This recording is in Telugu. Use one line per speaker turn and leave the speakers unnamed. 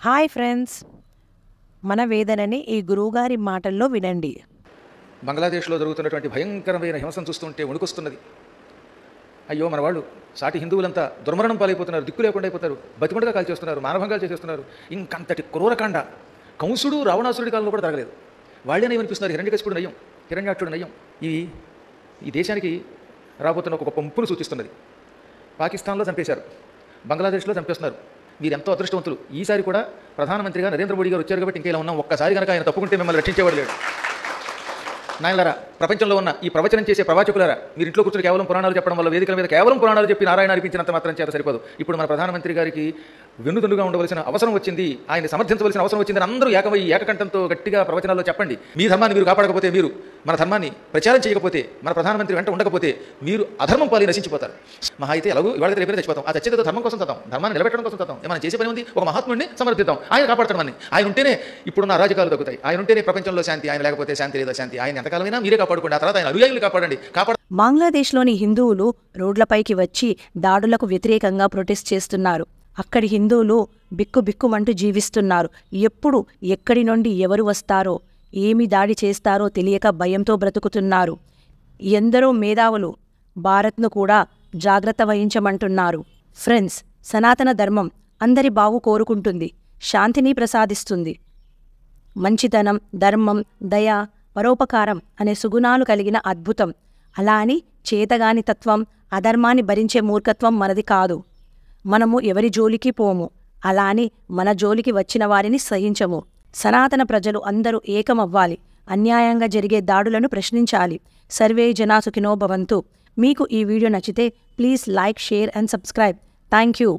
హాయ్ ఫ్రెండ్స్, మన వేదనని ఈ గురువుగారి మాటల్లో వినండి.
బంగ్లాదేశ్లో జరుగుతున్నటువంటి భయంకరమైన హింసను చూస్తుంటే వణుకొస్తున్నది. అయ్యో మన వాళ్ళు సాటి హిందువులంతా దుర్మరణం పాలైపోతున్నారు, దిక్కు లేకుండా అయిపోతారు, బతికుండగా కాల్చేస్తున్నారు, మానభంగాలు చేసేస్తున్నారు. ఇంకంతటి క్రూరకాండ కంసుడు రావణాసురుడి కాలంలో కూడా జరగలేదు. వాళ్ళేనే వినిపిస్తున్నారు. హిరణ్యకశిపుడు నయ్యం, హిరణ్యాక్షుడు నయ్యం. ఈ దేశానికి రాబోతున్న ఒక గొప్ప ముప్పును సూచిస్తున్నది. పాకిస్తాన్లో చంపేశారు, బంగ్లాదేశ్లో చంపేస్తున్నారు. మీరు ఎంతో అదృష్టవంతులు. ఈసారి కూడా ప్రధానమంత్రిగా నరేంద్ర మోడీ గారు వచ్చారు కాబట్టి ఇంకా ఇలా ఉన్నాం. ఒక్కసారి కనుక ఆయన తప్పుకుంటే మిమ్మల్ని రక్షించేవాడు లేడు. నాయనలారా, ప్రపంచంలో ఉన్న ఈ ప్రవచనం చేసే ప్రవాచకులారా, మీరు ఇంట్లో కూర్చొని కేవలం పురాణాలు చెప్పడం వల్ల, వేదికల మీద కేవలం పురాణాలు చెప్పి నారాయణ అనిపించినంత మాత్రం చేత సరిపోదు. ఇప్పుడు మన ప్రధానమంత్రి గారికి వెన్నుదన్నుగా ఉండవలసిన అవసరం వచ్చింది, ఆయన సమర్థించవలసిన అవసరం వచ్చిందని అందరూ ఏకమయ్యి ఏకకంఠంతో గట్టిగా ప్రవచనాల్లో చెప్పండి. మీ ధర్మాన్ని మీరు కాపాడకపోతే, మీరు మన ధర్మాన్ని ప్రచారం చేయకపోతే, మన ప్రధానమంత్రి వెంట ఉండకపోతే మీరు అధర్మం పాలి నశించిపోతారు. మహా అయితే ఎలాగో ఇవాళ రేపు చచ్చిపోతాం. ఆ చచ్చేదో ధర్మం కోసం చద్దాం, ధర్మాన్ని నిలబెట్టడం కోసం చద్దాం. మనం చేసే పని ఉంది, ఒక మహాత్ముడిని సమర్థిద్దాం, ఆయన కాపాడతాడు మనని. ఆయన ఉంటేనే ఇప్పుడున్న అరాజకాలు తగ్గుతాయి, ఆయన ఉంటేనే ప్రపంచంలో శాంతి. ఆయన లేకపోతే శాంతి లేదా శాంతి. ఆయన ఎంతకాలమైనా మీరే కాపాడుకోండి. ఆ తర్వాత ఆయన అనుయాయులు కాపాడండి.
బంగ్లాదేశ్లోని హిందువులు రోడ్లపైకి వచ్చి దాడులకు వ్యతిరేకంగా ప్రొటెస్ట్ చేస్తున్నారు. అక్కడి హిందువులు బిక్కుబిక్కుమంటూ జీవిస్తున్నారు. ఎప్పుడు ఎక్కడి నుండి ఎవరు వస్తారో, ఏమి దాడి చేస్తారో తెలియక భయంతో బ్రతుకుతున్నారు. ఎందరో మేధావులు భారత్ను కూడా జాగ్రత్త వహించమంటున్నారు. ఫ్రెండ్స్, సనాతన ధర్మం అందరి బాగు కోరుకుంటుంది, శాంతిని ప్రసాదిస్తుంది. మంచితనం, ధర్మం, దయ, పరోపకారం అనే సుగుణాలు కలిగిన అద్భుతం. అలా అని చేతగాని తత్వం, అధర్మాన్ని భరించే మూర్ఖత్వం మనది కాదు. మనము ఎవరి జోలికి పోము, అలా అని మన జోలికి వచ్చిన వారిని సహించము. సనాతన ప్రజలు అందరూ ఏకమవ్వాలి. అన్యాయంగా జరిగే దాడులను ప్రశ్నించాలి. సర్వే జనా సుఖినో భవంతు. మీకు ఈ వీడియో నచ్చితే please like, share and subscribe. Thank you.